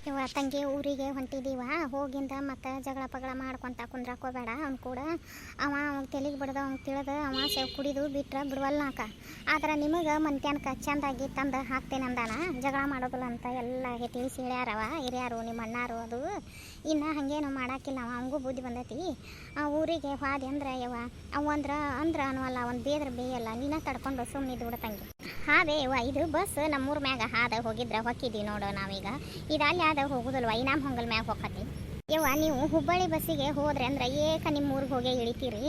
ಇವ ತಂಗಿ ಊರಿಗೆ ಹೊಂಟಿದ್ದೀವ ಹೋಗಿಂದ ಮತ್ತು ಜಗಳ ಪಗಳ ಮಾಡ್ಕೊತ ಕುಂದ್ರಾಕೋಬೇಡ ಅವ್ನು ಕೂಡ ಅವ ತೆಲಿಗೆ ಬಿಡ್ದ ಅವ್ನು ತಿಳಿದ ಅವ ಕುಡಿದು ಬಿಟ್ರೆ ಬಿಡುವಲ್ನಾಕ ಆದ್ರೆ ನಿಮಗೆ ಮಂತ್ಯಾನಕ ಚೆಂದಾಗಿ ತಂದು ಹಾಕ್ತೇನೆ ಅಂದಾನ ಜಗಳ ಮಾಡೋದಿಲ್ಲ ಅಂತ ಎಲ್ಲ ತಿಳಿಸಿ ಹೇಳ್ಯಾರವ ಹಿರಿಯಾರು ನಿಮ್ಮ ಅಣ್ಣಾರು ಅದು ಇನ್ನು ಹಾಗೇನು ಮಾಡಾಕಿಲ್ಲ ಅವಂಗೂ ಬುದ್ಧಿ ಬಂದೈತಿ ಆ ಊರಿಗೆ ಹೋದೆ ಅಂದ್ರೆ ಯವ ಅವು ಅಂದ್ರೆ ಅನ್ನುವಲ್ಲ ಒಂದು ಬೇದ್ರೆ ಬೇಯಲ್ಲ ನೀನ ತಡ್ಕೊಂಡು ಸುಮ್ಮನಿದ್ದು ಬಿಡ ತಂಗಿ ಹಾದೆ ಯವ್ವ ಇದು ಬಸ್ ನಮ್ಮೂರ ಮ್ಯಾಗ ಹಾದ ಹೋಗಿದ್ರೆ ಹೊಕ್ಕಿದ್ದೀವಿ ನೋಡು ನಾವೀಗ ಇದು ಅಲ್ಲಿ ಆದ ಹೋಗುದಲ್ವ ಇನಾಮ್ ಹೊಂಗಲ್ ಮ್ಯಾಗ ಹೋಗತಿ ಯವ್ವ ನೀವು ಹುಬ್ಬಳ್ಳಿ ಬಸ್ಸಿಗೆ ಹೋದ್ರೆ ಅಂದ್ರೆ ನಿಮ್ಮ ಊರಿಗೆ ಹೋಗಿ ಇಳಿತೀರಿ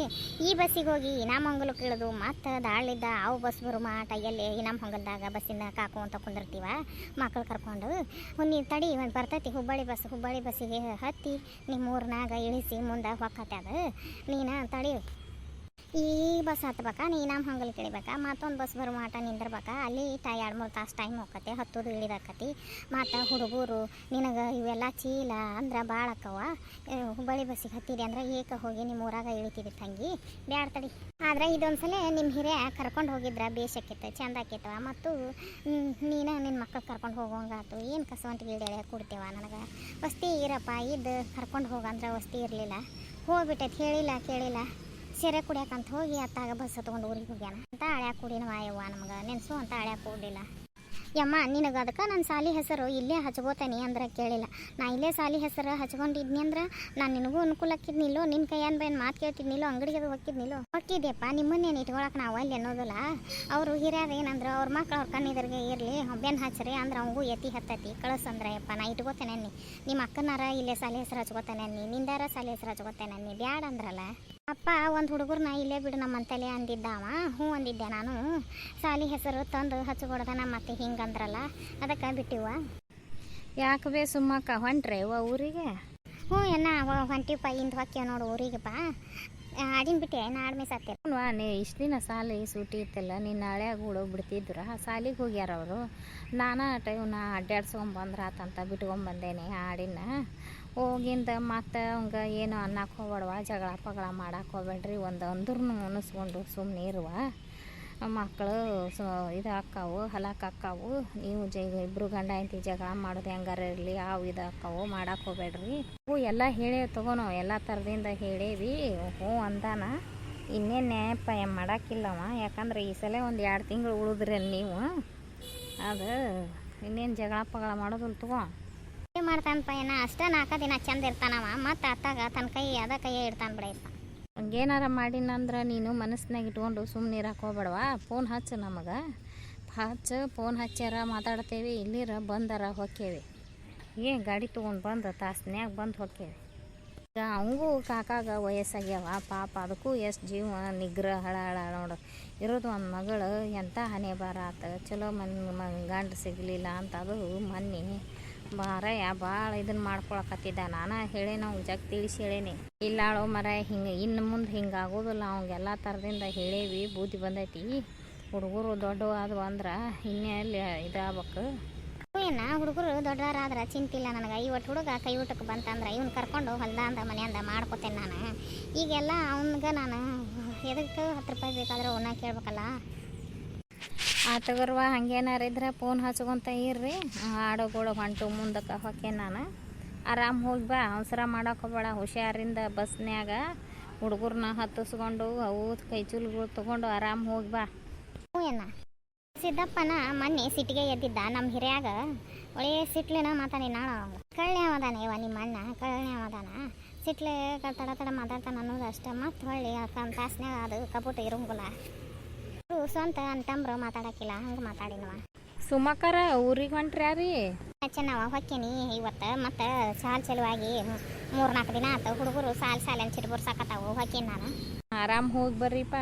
ಈ ಬಸ್ಸಿಗೆ ಹೋಗಿ ಇನಾಮ್ ಹೊಂಗಲಕ್ಕೆ ಇಳಿದು ಮತ್ತು ದಾಳಿದ್ದ ಅವು ಬಸ್ ಬರೋ ಮಾಟ ಎಲ್ಲಿ ಇನಾಮ್ ಹೊಂಗಲ್ದಾಗ ಬಸ್ಸಿಂದ ಕಾಕು ಅಂತ ಕುಂದಿರ್ತೀವ ಮಕ್ಕಳು ಕರ್ಕೊಂಡು ನೀ ತಡಿ ಒಂದು ಬರ್ತೈತಿ ಹುಬ್ಬಳ್ಳಿ ಬಸ್ಸಿಗೆ ಹತ್ತಿ ನಿಮ್ಮ ಊರಿನಾಗ ಇಳಿಸಿ ಮುಂದೆ ಹೊಕ್ಕತ್ತೆ ಅದು ನೀನು ತಡಿ ಈ ಬಸ್ ಹತ್ಬೇಕಾ ನೀ ನಮ್ಮ ಹಂಗಲ್ ಕೇಳಿಬೇಕಾ ಮತ್ತೊಂದು ಬಸ್ ಬರೋ ಮಾಟ ನಿಂದಿರ್ಬೇಕಾ ಅಲ್ಲಿ 2-3 ತಾಸು ಟೈಮ್ ಹೋಗತ್ತೆ ಹತ್ತೋದು ಇಳಿದಾಕತಿ ಮತ್ತು ಹುಡುಗರು ನಿನಗೆ ಇವೆಲ್ಲ ಚೀಲ ಅಂದ್ರೆ ಭಾಳ ಅಕ್ಕವ ಹುಬ್ಬಳ್ಳಿ ಬಸ್ಸಿಗೆ ಹತ್ತಿರಿ ಅಂದ್ರೆ ಏಕ ಹೋಗಿ ನಿಮ್ಮ ಊರಾಗ ಇಳಿತೀವಿ ತಂಗಿ ಬ್ಯಾಡ ತಡಿ ಆದ್ರೆ ಇದೊಂದ್ಸಲ ನಿಮ್ಮ ಹಿರಿಯ ಕರ್ಕೊಂಡು ಹೋಗಿದ್ರೆ ಬೇಷಕ್ಕಿತ್ತು ಚೆಂದ ಆಕೈತವ ಮತ್ತು ನೀನು ನಿನ್ನ ಮಕ್ಕಳು ಕರ್ಕೊಂಡು ಹೋಗೋಂಗಾತು ಏನು ಕಸವಂಟಿಗೆ ಇಳಿ ಕೊಡ್ತೇವ ನನಗೆ ವಸ್ತಿ ಇರಪ್ಪ ಇದು ಕರ್ಕೊಂಡು ಹೋಗಂದ್ರೆ ವಸ್ತಿ ಇರಲಿಲ್ಲ ಹೋಗ್ಬಿಟ್ಟೈತೆ ಹೇಳಿಲ್ಲ ಕೇಳಿಲ್ಲ ಸೆರೆ ಕುಡಿಯಾಕಂತ ಹೋಗಿ ಅತ್ತಾಗ ಬಸ್ ತೊಗೊಂಡು ಊರಿಗೆ ಹೋಗ್ಯಾನ ಅಂತ ಹಳ್ಯಾಕ ಕುಡಿನ ವಾಯವ್ವ ನಮ್ಗೆ ನೆನೆಸು ಅಂತ ಹಳ್ಯಾಕ ಕೊಡಲಿಲ್ಲ ಯಮ್ಮ ನಿನಗೆ ಅದಕ್ಕೆ ನನ್ನ ಸಾಲಿ ಹೆಸರು ಇಲ್ಲೇ ಹಚ್ಕೋತೇನೆ ಅಂದ್ರೆ ಕೇಳಿಲ್ಲ ನಾ ಇಲ್ಲೇ ಸಾಲಿ ಹೆಸರು ಹಚ್ಕೊಂಡಿದ್ನಿ ಅಂದ್ರೆ ನಾನು ನಿನಗೂ ಅನುಕೂಲ ಆಕಿದ್ನಿಲ್ಲೋ ನಿನ್ನ ಕೈಯನ್ ಬೈನ್ ಮಾತು ಕೇಳ್ತಿದ್ನಿಲ್ಲೋ ಅಂಗಡಿಗೆ ಅದು ಹೋಗಿದ್ನಿಲ್ಲೋ ಹೋಗಿದ್ಯಪ್ಪ ನಿಮ್ಮನ್ನೇನು ಇಟ್ಕೊಳಕ್ಕೆ ನಾವು ಅಲ್ಲಿ ಅನ್ನೋದಿಲ್ಲ ಅವರು ಹಿರಿಯರು ಏನಂದ್ರೆ ಅವ್ರ ಮಕ್ಳು ಅವ್ರ ಕಣ್ಣಿದ್ರಿಗೆ ಇರಲಿ ಬೆನ್ನು ಹಚ್ಚ್ರಿ ಅಂದ್ರೆ ಅವಂಗೂ ಎತ್ತಿ ಹತ್ತತಿ ಕಳಿಸಂದ್ರೆ ಯಪ್ಪ ನಾ ಇಟ್ಕೋತೇನೆ ಅನ್ನಿ ನಿಮ್ಮ ಅಕ್ಕನಾರ ಇಲ್ಲೇ ಸಾಲಿ ಹೆಸರು ಹಚ್ಕೋತೇನೆ ಅನ್ನಿ ನಿಂದಾರ ಸಾಲಿ ಹೆಸರು ಹಚ್ಕೋತೇನೆ ಅನ್ನಿ ಬ್ಯಾಡ ಅಂದ್ರಲ್ಲ ಅಪ್ಪ ಒಂದು ಹುಡುಗರನ್ನ ಇಲ್ಲೇ ಬಿಡು ನಮ್ಮಂತಲೇ ಅಂದಿದ್ದಾವ ಹ್ಞೂ ಅಂದಿದ್ದೆ ನಾನು ಸಾಲಿ ಹೆಸರು ತಂದು ಹಚ್ಕೊಡ್ದನ ಮತ್ತೆ ಹಿಂಗಂದ್ರಲ್ಲ ಅದಕ್ಕೆ ಬಿಟ್ಟಿವ ಯಾಕೆ ಬೇ ಸುಮ್ಮಕ್ಕ ಹೊಂಟ್ರೆ ಊರಿಗೆ ಹ್ಞೂ ಹೊಂಟಿಪ್ಪ ಇಂದು ಹೊಕ್ಕೇವ ನೋಡು ಊರಿಗೆಪ್ಪ ಆಡಿನ ಬಿಟ್ಟೆ ನಾಡ್ಮೆ ಸತ್ತೇವ ನೀ ಇಷ್ಟು ದಿನ ಸಾಲಿ ಸೂಟಿ ಇತ್ತಲ್ಲ ನೀನು ನಾಳ್ಯಾಗ ಬಿಡ್ತಿದ್ರು ಸಾಲಿಗೆ ಹೋಗ್ಯಾರ ಅವರು ನಾನು ಟೈಮ್ನ ಅಡ್ಡಾಡ್ಸ್ಕೊಂಬಂದ್ರೆ ಆತಂತ ಬಿಟ್ಕೊಂಬಂದೇನೆ ಆಡಿನ ಹೋಗಿಂದ ಮತ್ತು ಅವಂಗೆ ಏನು ಅನ್ನಕ್ಕೆ ಹೋಗ್ಬೇಡವ ಜಗಳ ಪಗಳ ಮಾಡಕ್ಕೆ ಹೋಗ್ಬೇಡ್ರಿ ಒಂದು ಅಂದ್ರೂ ಮುನಿಸ್ಕೊಂಡು ಸುಮ್ಮನೆ ಇರುವ ಮಕ್ಕಳು ಇದು ಅಕ್ಕಾವು ಹಲಕ್ಕೆ ಅಕ್ಕಾವು ನೀವು ಇಬ್ಬರು ಗಂಡ ಹೆಂಡತಿ ಜಗಳ ಮಾಡೋದು ಹೆಂಗಾರ ಇರಲಿ ಅವು ಇದು ಅಕ್ಕಾವು ಮಾಡಕ್ಕೆ ಹೋಗ್ಬೇಡ್ರಿ ಹ್ಞೂ ಎಲ್ಲ ಹೇಳೇ ತಗೋನೋ ಎಲ್ಲ ಥರದಿಂದ ಹೇಳೇವಿ ಹ್ಞೂ ಅಂದಾನ ಇನ್ನೇನು ನ್ಯಾಯಪ್ಪ ಏನು ಮಾಡೋಕ್ಕಿಲ್ಲವ ಯಾಕಂದ್ರೆ ಈ ಸಲ ಒಂದು 2 ತಿಂಗಳು ಉಳಿದ್ರಿ ನೀವು ಅದು ಇನ್ನೇನು ಜಗಳ ಪಗಳ ಮಾಡೋದಿಲ್ಲ ತಗೋ ಏನು ಮಾಡ್ತಾನಪ್ಪ ಏನ ಅಷ್ಟೇ 4 ದಿನ ಚಂದ ಇರ್ತಾನವ ಮತ್ತು ಅತ್ತಾಗ ತನ್ನ ಕೈ ಕೈಯೇ ಇಡ್ತಾನೆ ಬಿಡಪ್ಪ ಹಂಗೇನಾರ ಮಾಡಿನಂದ್ರೆ ನೀನು ಮನಸ್ಸಿನಾಗ ಇಟ್ಕೊಂಡು ಸುಮ್ಮನೆ ಇರಕ್ಕೆ ಹೋಗ್ಬೇಡವಾ ಫೋನ್ ಹಚ್ಚು ನಮಗೆ ಫೋನ್ ಹಚ್ಚಾರ ಮಾತಾಡ್ತೇವೆ ಇಲ್ಲಿರ ಬಂದಾರ ಹೊಕ್ಕೇವಿ ಗಾಡಿ ತೊಗೊಂಡು ಬಂದು ತಾಸ್ನ್ಯಾಗ ಬಂದು ಹೊಕ್ಕೇವಿ ಈಗ ಅವಂಗೂ ಕಾಕಾಗ ವಯಸ್ಸಾಗ್ಯಾವ ಪಾಪ ಅದಕ್ಕೂ ಎಷ್ಟು ಜೀವ ನಿಗ್ರಹ ಹಳ ನೋಡು ಇರೋದು ಒಂದು ಮಗಳು ಎಂಥ ಹಣೆ ಬಾರ ಆತ ಚಲೋ ಗಂಡ ಸಿಗಲಿಲ್ಲ ಅಂತ ಅದು ಮೊನ್ನೆ ಮಾರಯ್ಯ ಭಾಳ ಇದನ್ನು ಮಾಡ್ಕೊಳಕತ್ತಿದ್ದ ನಾನು ಹೇಳೇನ ಅವ್ಗೆ ಜಗ್ ತಿಳಿಸಿ ಹೇಳೇನಿ ಇಲ್ಲಾಳೋ ಮರ ಹಿಂಗೆ ಇನ್ನು ಮುಂದೆ ಹಿಂಗೆ ಆಗೋದಿಲ್ಲ ಅವಂಗೆಲ್ಲ ಥರದಿಂದ ಹೇಳೇವಿ ಬುದ್ಧಿ ಬಂದೈತಿ ಹುಡುಗರು ದೊಡ್ಡವು ಆದವು ಅಂದ್ರೆ ಇನ್ನೆಲ್ಲಿ ಇದಾಗಬೇಕು ಹುಡುಗರು ದೊಡ್ಡವರಾದ್ರೆ ಚಿಂತಿಲ್ಲ ನನಗೆ ಇವತ್ತು ಹುಡುಗ ಕೈ ಊಟಕ್ಕೆ ಬಂತಂದ್ರೆ ಇವ್ನು ಕರ್ಕೊಂಡು ಹೊಲ್ದಂದ ಮನೆಯಿಂದ ಮಾಡ್ಕೊತೇನೆ ನಾನು ಈಗೆಲ್ಲ ಅವನಿಗೆ ನಾನು ಎದಕ್ಕೆ 10 ರೂಪಾಯಿ ಬೇಕಾದ್ರೆ ಅವನ್ನ ಕೇಳ್ಬೇಕಲ್ಲ ತಗೋರ್ವ ಹಂಗೇನಾರ ಇದ್ರೆ ಫೋನ್ ಹಚ್ಕೊಂತ ಇರ್ರಿ ಆಡೋಗಳು ಹೊಂಟು ಮುಂದಕ್ಕೆ ಹೊಕ್ಕೆ ನಾನು ಆರಾಮ್ ಹೋಗಿ ಬಾ ಅವಸರ ಮಾಡೋಕೆ ಹೋಗ್ಬೇಡ ಹುಷಾರಿಂದ ಬಸ್ನ್ಯಾಗ ಹುಡುಗರನ್ನ ಹತ್ತಿಸ್ಕೊಂಡು ಅವು ಕೈ ಚೂಲುಗಳು ತೊಗೊಂಡು ಆರಾಮ್ ಹೋಗಿ ಬಾ ಹ್ಞೂ ಸಿದ್ದಪ್ಪನ ಮೊನ್ನೆ ಸಿಟ್ಟಿಗೆ ಎದ್ದಿದ್ದ ನಮ್ಮ ಹಿರಿಯಾಗ ಒಳ್ಳೆ ಸಿಟ್ಲಿನ ಮಾತಾಡಿ ನಾಳೆ ಕಳ್ಳೆ ಅವದಾನ ಇವ ನಿಮ್ಮ ಅಣ್ಣ ಕಳ್ಳೆ ಅವದಾನ ಸಿಟ್ಲೆ ತಡ ಮಾತಾಡ್ತಾನೆ ಅನ್ನೋದು ಅಷ್ಟೇ ಮತ್ತು ಹೊಳ್ಳಿ ತಾಸ್ನ್ಯಾಗ ಅದು ಕಪುಟ ಇರೋಂಗಿಲ್ಲ ಸ್ವಂತ ಅಂತಂಬ್ರು ಮಾತಾಡಕ್ಕಿಲ್ಲ ಹಂಗೆ ಮಾತಾಡಿನವ ಸುಮಕರ ಊರಿಗೆ ಹೊಂಟ್ರಿ ಚೆನ್ನಾವ ಹೊಕ್ಕೇನಿ ಇವತ್ತು ಮತ್ತು ಸಾಲ್ ಚಲುವಾಗಿ 3-4 ದಿನ ಆಯ್ತು ಹುಡುಗರು ಸಾಲ್ ಅನ್ಸಿಟ್ಟು ಬರ್ಸಾಕತ್ತಾವು ಹೊಕ್ಕೇನಿ ನಾನು ಆರಾಮ್ ಹೋಗಿ ಬರ್ರಿಪ್ಪ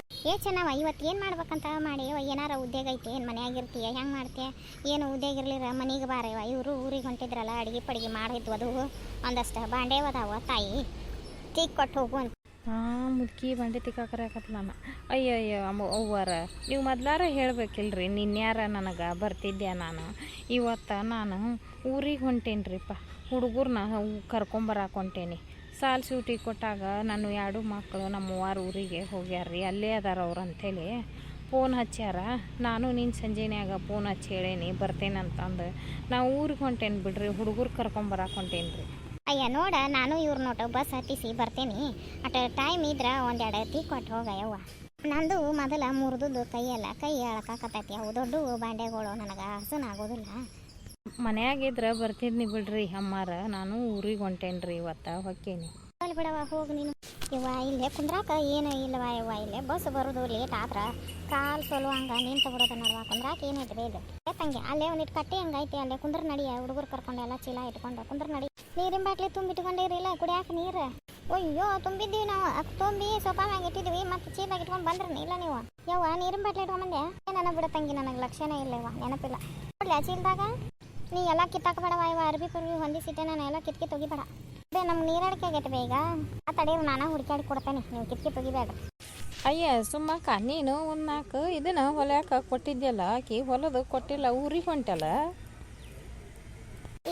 ಚೆನ್ನಾವ ಇವತ್ತು ಏನು ಮಾಡ್ಬೇಕಂತ ಮಾಡಿ ಏನಾರ ಉದ್ಯೋಗ ಐತಿ ಏನು ಮನೆಯಾಗಿರ್ತೀಯ ಹೆಂಗೆ ಮಾಡ್ತೀಯ ಏನು ಉದ್ಯೋಗ ಇರ್ಲಿರ ಮನೆಗೆ ಬಾರವ ಇವರು ಊರಿಗೆ ಹೊಂಟಿದ್ರಲ್ಲ ಅಡುಗೆ ಮಾಡಿದ್ವು ಅದು ಒಂದಷ್ಟು ಬಾಂಡೇವದಾವ ತಾಯಿ ಟೀ ಕೊಟ್ಟು ಹೋಗು ಅಂತ ಮುದುಕಿ ಬಂಡೆ ತಿಕ್ಕಾಕರಕತ್ ನಾನು ಅಯ್ಯಯ್ಯೋ ಅವ್ವಾರ ನೀವು ಮೊದ್ಲಾರ ಹೇಳ್ಬೇಕಿಲ್ರಿ ನಿನ್ಯಾರ ನನಗೆ ಬರ್ತಿದ್ದೆ ನಾನು ಇವತ್ತು ನಾನು ಊರಿಗೆ ಹೊಂಟೇನ್ರಿಪ್ಪ ಹುಡುಗರನ್ನ ಕರ್ಕೊಂಬರಕ್ಕೆ ಹೊಂಟೇನಿ ಸಾಲ್ ಸೂಟಿ ಕೊಟ್ಟಾಗ ನಾನು 2 ಮಕ್ಕಳು ನಮ್ಮ ಊರಿಗೆ ಹೋಗ್ಯಾರ್ರಿ ಅಲ್ಲೇ ಅದಾರ ಅವ್ರು ಅಂಥೇಳಿ ಫೋನ್ ಹಚ್ಚಾರ. ನಾನು ನಿನ್ನ ಸಂಜೆನ್ಯಾಗ ಫೋನ್ ಹಚ್ಚಿ ಹೇಳೇನಿ ಬರ್ತೇನಂತಂದು. ನಾವು ಊರಿಗೆ ಹೊಂಟೇನಿ ಬಿಡ್ರಿ, ಹುಡುಗರು ಕರ್ಕೊಂಬರಕ್ಕೆ ಹೊಂಟೇನಿ ರೀ. ಅಯ್ಯ ನೋಡ, ನಾನು ಇವ್ರ ನೋಟು ಬಸ್ ಹತ್ತಿಸಿ ಬರ್ತೇನೆ. ಅಟ ಟೈಮ್ ಇದ್ರೆ ಒಂದೆರಡು ಟೀ ಕೊಟ್ಟು ಹೋಗ ಯವ್ವ. ನಂದು ಮೊದಲ ಮುರಿದು ಕೈಯೆಲ್ಲ ಕೈ ಎಳಕಾಕತ್ತೈತಿ. ಅವು ದೊಡ್ಡ ಬಾಂಡೆಗಳು ನನಗೆ ಹಸನ ಆಗೋದಿಲ್ಲ. ಮನ್ಯಾಗಿದ್ರೆ ಬರ್ತಿದ್ನಿ ಬಿಡ್ರಿ ಅಮ್ಮಾರ, ನಾನು ಊರಿಗೆ ಹೊಂಟೇನಿ ರೀ ಇವತ್ತು ಹೊಕ್ಕೇನಿ. ಅಲ್ಲಿ ಬಿಡವ ಹೋಗಿ ನೀನು. ಇವ್ವ ಇಲ್ಲೇ ಕುಂದ್ರಾಕ ಏನು ಇಲ್ಲವ ಯವ್ವ, ಇಲ್ಲೇ ಬಸ್ ಬರೋದು ಲೇಟ್ ಆದ್ರೆ ಕಾಲು ಸೋಲು ಹಂಗೆ ನಿಂತು ಬಿಡೋದು ನೋಡುವ. ಕುಂದ್ರಾಕ ಏನೈತೆ ಬೇಗ ತಂಗಿ, ಅಲ್ಲೇ ಒಂದಿಟ್ಟು ಕಟ್ಟಿ ಹಂಗೈತಿ, ಅಲ್ಲೇ ಕುಂದ್ರ ನಡಿಯ. ಹುಡುಗರು ಕರ್ಕೊಂಡು ಎಲ್ಲ ಚೀಲ ಇಟ್ಕೊಂಡು ಕುಂದ್ರ ನಡಿ. ನೀರಿನ ಬಾಟ್ಲಿ ತುಂಬಿಟ್ಕೊಂಡಿರಿಲ್ಲ ಕುಡಿಯಾಕ ನೀರು? ಅಯ್ಯೋ ತುಂಬಿದ್ದೀವಿ ನಾವು, ತುಂಬಿ ಸೋಫಾ ಮ್ಯಾಗ ಇಟ್ಟಿದ್ವಿ, ಮತ್ತೆ ಚೀಲಾಗ ಇಟ್ಕೊಂಡು ಬಂದ್ರಿ ಇಲ್ಲ ನೀವು. ಯವ್ವ ನೀರಿನ ಬಾಟ್ಲಿ ಇಟ್ಕೊಂಬಂದೆ? ನನ್ನ ಬಿಡ ತಂಗಿ, ನನಗೆ ಲಕ್ಷಣ ಇಲ್ಲ ಇವ, ನೆನಪಿಲ್ಲ. ಕೊಡ್ಲಿ ಆ ಚೀಲದಾಗ. ನೀ ಎಲ್ಲ ಕಿತ್ತಾಕಬೇಡವ ಇವ, ಅರ್ಬಿ ಪರ್ಬಿ ಹೊಂದಿಸಿಟ್ಟೆ, ನಾನು ಎಲ್ಲ ಕಿತ್ಕಿ ತೆಗಿಬೇಡ. ಬೇ ನಮ್ಗೆ ನೀರಡಿಕೆ ಆಗೈತೆ ಬೇಗ. ಆ ತಡೀರು ನಾನು ಹುಡುಕಾಡಿ ಕೊಡ್ತೇನೆ, ನೀವು ಕಿತ್ಕಿ ತೆಗಿಬೇಡ್ರಿ. ಅಯ್ಯ ಸುಮ್ಮಕ್ಕ, ನೀನು ಒಂದು 4 ಇದನ್ನ ಹೊಲ್ಯಾಕ ಕೊಟ್ಟಿದ್ಯಲ್ಲ, ಆಕಿ ಹೊಲದು ಕೊಟ್ಟಿಲ್ಲ, ಊರಿಗೆ ಹೊಂಟಲ್ಲ.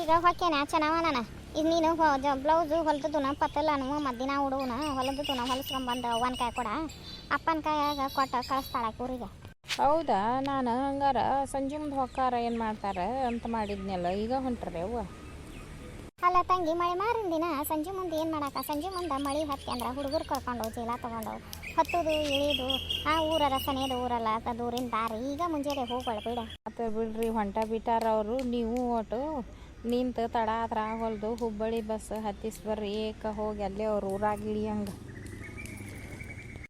ಈಗ ಹೊಕ್ಕೇನೆ ಚೆನ್ನಾವ ನಾನು. ಈಗ ನೀನು ಬ್ಲೌಸು ಹೊಲ್ದದ್ದು ಪತ್ತಲ್ಲನು ಮದ್ದಿನ ಹುಡುಗನ ಹೊಲದ್ದು ನಾವು ಹೊಲಿಸ್ಕೊಂಬಂದು ಅವ್ವನ ಕಾಯಿ ಕೊಡ, ಅಪ್ಪನ ಕಾಯಾಗ ಕೊಟ್ಟು ಕಳಿಸ್ತಾಳೆ ಊರಿಗೆ. ಹೌದಾ, ನಾನು ಹಂಗಾರ ಸಂಜೆ ಮುಂದೆ ಹೊಕ್ಕಾರ ಏನು ಮಾಡ್ತಾರೆ ಅಂತ ಮಾಡಿದ್ನಲ್ಲ, ಈಗ ಹೊಂಟ್ರೆ ಅವ್ವ. ಅಲ್ಲ ತಂಗಿ, ಮಳೆ ಮಾರಿನ ದಿನ ಸಂಜೆ ಮುಂದೆ ಏನು ಮಾಡಾಕ? ಸಂಜೆ ಮುಂದೆ ಮಳೆ ಹತ್ತಿ ಅಂದ್ರೆ ಹುಡುಗರು ಕರ್ಕೊಂಡು ಚೀಲ ತೊಗೊಂಡು ಹತ್ತುದು ಇಳಿದು ಆ ಊರರ ಸನೇದು ಊರಲ್ಲ ದೂರಿನ ದಾರಿ. ಈಗ ಮುಂಜಾನೆ ಹೋಗೋಳ ಬಿಡ. ಮತ್ತೆ ಬಿಡ್ರಿ, ಹೊಂಟ ಬಿಟ್ಟಾರ ಅವರು. ನೀವು ಒಟ್ಟು ನಿಂತು ತಡ ಆದ್ರೆ ಆಗೋಲ್ದು, ಹುಬ್ಬಳ್ಳಿ ಬಸ್ ಹತ್ತಿಸಿ ಬರ್ರಿ, ಏಕ ಹೋಗಿ ಅಲ್ಲೇ ಅವ್ರು ಊರಾಗ ಇಳಿಯಂಗೆ.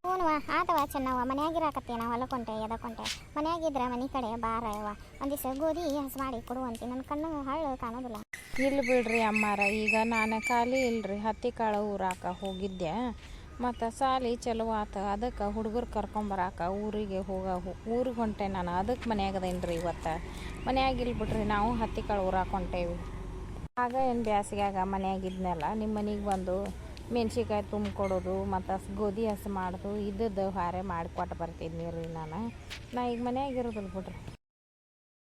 ಹ್ಞೂ ಆತವ ಚೆನ್ನವ, ಮನ್ಯಾಗಿರಾಕತ್ತೇನ ಹೊಲಕೊಂಟೆ ಎದಕೊಂಟೆ. ಮನ್ಯಾಗಿದ್ರೆ ಮನೆ ಕಡೆ ಬಾರ ಯವ್ವ, ಒಂದಿವ್ಸ ಗೋಧಿ ಹಸಿ ಮಾಡಿ ಕೊಡುವಂತೆ. ನನ್ನ ಕಣ್ಣು ಹಳ್ಳು ಕಾಣೋದಿಲ್ಲ. ಇಲ್ಲಿ ಬಿಡ್ರಿ ಅಮ್ಮಾರ, ಈಗ ನಾನು ಖಾಲಿ ಇಲ್ರಿ, ಹತ್ತಿ ಕಾಳು ಊರಾಕ ಹೋಗಿದ್ದೆ. ಮತ್ತು ಸಾಲಿ ಚಲೋ ಆತ, ಅದಕ್ಕೆ ಹುಡುಗರು ಕರ್ಕೊಂಬರಾಕ ಊರಿಗೆ ಊರಿಗೆ ಹೊಂಟೆ ನಾನು. ಅದಕ್ಕೆ ಮನ್ಯಾಗದೇನು ರೀ ಇವತ್ತು. ಮನ್ಯಾಗಿಲ್ಲ ಬಿಡ್ರಿ, ನಾವು ಹತ್ತಿ ಕಾಳು ಊರಾಕ ಹೊಂಟೇವಿ. ಆಗ ಏನು ಬ್ಯಾಸಿಗ್ಯಾಗ ಮನ್ಯಾಗಿದ್ನಲ್ಲ, ನಿಮ್ಮ ಮನೆಗೆ ಬಂದು ಮೆಣ್ಸಿಕಾಯಿ ತುಂಬಿಕೊಡೋದು ಮತ್ತು ಗೋಧಿ ಹಸಿ ಮಾಡೋದು ಇದ್ದದ್ದು ಹಾರೆ ಮಾಡಿಕೊಟ್ಟು ಬರ್ತಿದ್ನಿ ರೀ ನಾನು. ನಾ ಈಗ ಮನ್ಯಾಗಿರೋದಿಲ್ಲ ಬಿಡ್ರಿ.